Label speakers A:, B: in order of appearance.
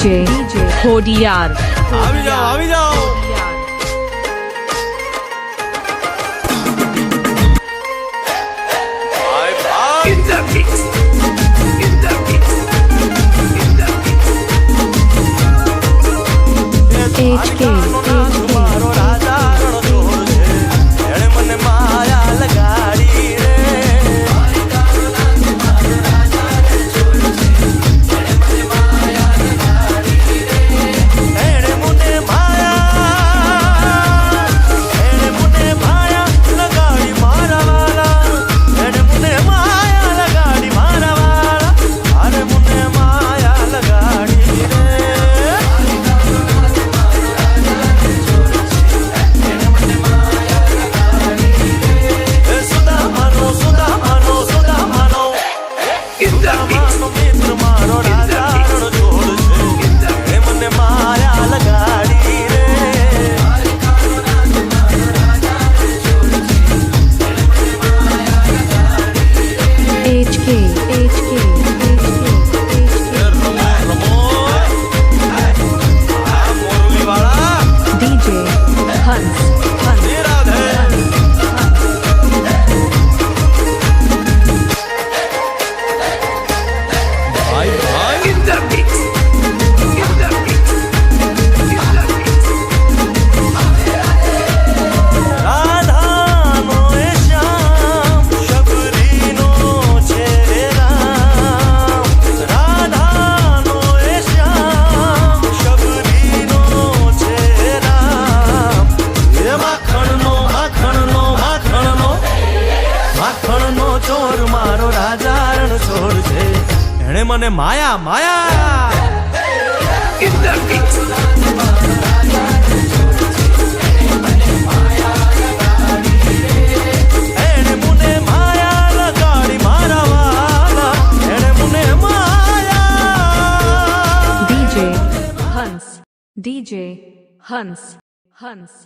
A: DJ होडियार
B: આવી જાઓ ભાઈ ભાઈ
C: In the mix. In the mix. In the mix.
A: HK
B: મારો રાજા રણછોડ છે એણે મને માયા લગાડી રે એણે મને માયા લગાડી મારા વાલા એણે મને માયા લગાડી મારા વાલા અરે મને માયા લગાડી રે
C: In the mix.
B: માનો મિત્ર મારો રાજા રણછોડ છે એ મને માયા લગાડી રે
A: HK
B: રમો રમો આ મોરલી વાળા
A: DJ हंस
B: એ રાધે ભાઈ ભાઈ
C: In the mix. In the mix. In the mix.
B: રાધાનો એ શ્યામ શબરીનો છે રામ રાધાનો એ શ્યામ શબરીનો છે રામ એ માખણનો ચોર મારો રાજા રણછોડ છે એણે મને માયા માયા
C: In the mix.
B: એણે મને માયા લગાડી મારા વાલા એણે મને માયા
A: DJ हंस